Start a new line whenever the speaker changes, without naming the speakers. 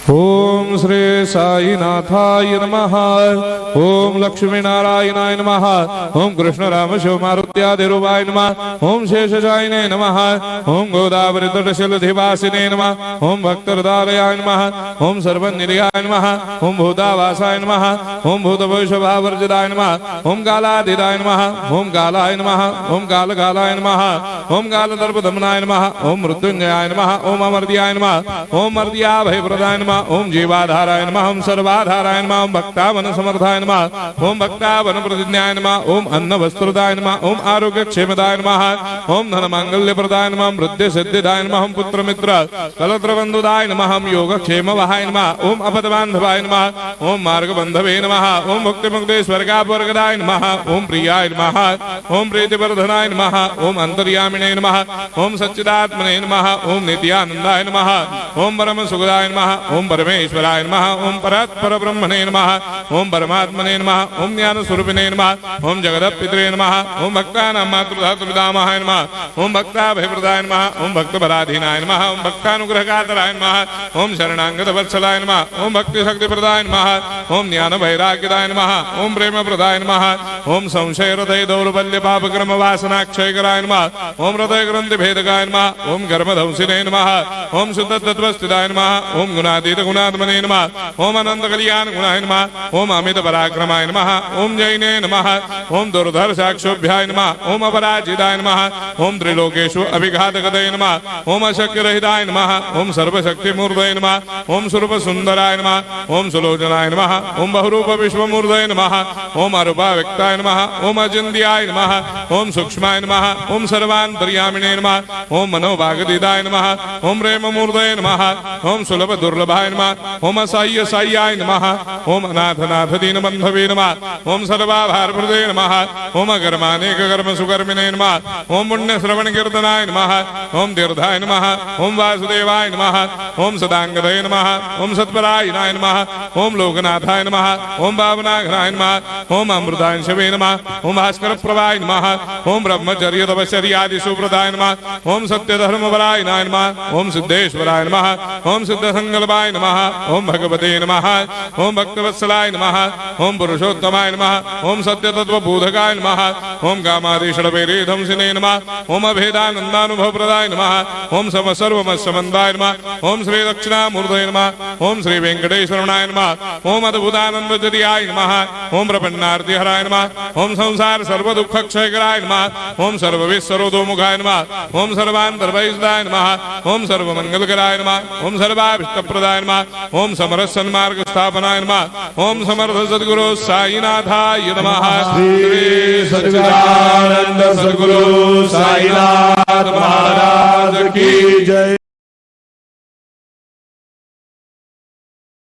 ओम श्री साईनाथाय नमः। ओम लक्ष्मी नारायणाय नमः। ओम कृष्ण राम शिव मारुत्यादिरूपाय नमः। ओम शेषशायिने नमः। ओम गोदावरी तटशिलधिवासिने नमः। ओम भक्तहृदयाय नमः। ओम सर्वनिलयाय नमः। ओम भूतावासाय नमः। ओम भूतभविष्यभावर्जिताय नमः। ओम कालाधीताय नमः। ओम कालाय नमः। ओम कालकालाय नमः। ओम कालदर्पदमनाय नमः। ओम मृत्युंजयाय नमः। ओम अमर्त्याय नमः। ओम मर्त्याभयप्रदाय नमः। ओम जीवाधाराय नमः। ओम सर्वाधाराय नमः। ओम भक्तावन समर्थाय नमः। ओम भक्तावन प्रतिज्ञाय नमः। ओम अन्न वस्त्रदाय नमः। ओम आरोग्य क्षेमदाय नमः। ओम धन मांगल्य प्रदाय नमः। ओम वृद्धि सिद्धिदाय नमः। ओम पुत्र मित्र कलत्र बंधुदाय नमः। ओम योग क्षेम वहाय नमः। ओम अपद बांधवाय नमः। ओम मार्ग बंधवे नमः। ओम मुक्ति मुक्ति स्वर्गापवर्गदाय नमः। ओम प्रियाय नमः। ओम प्रीतिवर्धनाय नमः। ओम अंतर्यामिने नमः। ओम सच्चिदात्मने नमः। ओम नित्यानंदाय नमः। ओम परम सुखदाय नमः। ओम परमेश्वराय नमः। ओम परात्पर ब्रह्मणे नमः। ओम परमात्मने नमः। ओम ज्ञान स्वरूपिणे नमः। ओम जगदपितरे नमः। ओम भक्तानां मातृधातुपितामहाय नमः। ओम भक्ताभयप्रदाय नमः। ओम भक्तपराधीनाय नमः। ओम भक्तानुग्रहकातराय नमः। ओम शरणागत वत्सलाय नमः। ओम भक्ति शक्ति प्रदाय नमः। ओम ज्ञान वैराग्यदाय नमः। ओम प्रेम प्रदाय नमः। ओम संशय हृदय दौर्बल्य पाप कर्म वासना क्षयकराय नमः। ओम हृदय ग्रंथि भेदकाय नमः। ओम कर्मधंसिने नमः। ओम शुद्ध तत्वस्थिताय नमः। ओम गुणातीत गुणात्मने नमः। ओम अनंत कल्याण गुणाय नमः। ओम अमित पराक्रमाय नमः। ओम जैने नमः। ओम दुर्धर साक्षोभ्याय नमः। ओम अपराजिताय नमः। ओम त्रिलोकेषु अभिघातकतये नमः। ओम अशक्य रहिताय नमः। ओम सर्वशक्ति मूर्तये नमः। ओम स्वरूप सुंदराय नमः। ओम सुलोचनाय नमः। ओम बहुरूप विश्वमूर्तये नमः। ओम अरूपाव्यक्ताय नमः। ओम अचिन्त्याय नमः। ओम सूक्ष्माय नमः। ओम सर्वान्तर्यामिने नमः। ओम मनोभागदिदाय नमः। ओम प्रेममूर्तये नमः। ओम सुलभ दुर्लभाय नमः। ओम असाह्य साह्याय नमः। ओम अनाथनाथ दीनबन्धवे नमः। ओम सर्वाभारप्रदे नमः। ओम अकर्मानेक कर्म सुकर्मिणे नमः। ओम पुण्य श्रवण कीर्तनाय नमः। ओम तीर्थाय नमः। ओम वासुदेवाय नमः। ओम सदांगदये नमः। ओम सत्परायणाय नमः। ओम लोकनाथाय नमः। ओम भावनाघ्नाय नमः। ओम अमृताय शिवे नमः। ओम भास्कर प्रभाय नमः। ओम ब्रह्मचर्य तपश्चर्यादि सुप्रदाय नमः। ओम सत्य धर्मपरायणाय नमः। ओम सिद्धेश्वराय नमः। ओम सिद्ध संकल्पाय नमः। ओम भगवते नमः। ओम भक्तवत्सलाय नमः। ओम पुरुषोत्तमाय नमः। ओम सत्य तत्व बोधकाय नमः। ओम कामादिषडवेरे धंसिने नमः। ओम अभेदानंदानुभव प्रदाय नमः। ओम सम सर्वमस्समन्दाय नमः। ओम श्री दक्षिणामूर्तये नमः। ओम श्री वेंकटेश्वरनाय नमः। ओम अद्भुतानंदजरियाय नमः। ओम प्रपन्नार्तिहराय नमः। ओम संसार सर्व दुःख क्षयकराय नमः। ओम सर्वविश्वरोधोमुखाय नमः। ओम सर्वान्तर्भयदाय नमः। ओम सर्वमंगलकराय नमः। ओम सर्वाभिष्टप्रदाय नमः। ओम समरस सन्मार्ग स्थापनाय नमः। ओम समर्थ सद्गुरु साईनाथाय नमः।
श्री सच्चिदानंद सद्गुरु साईनाथ महाराज की जय।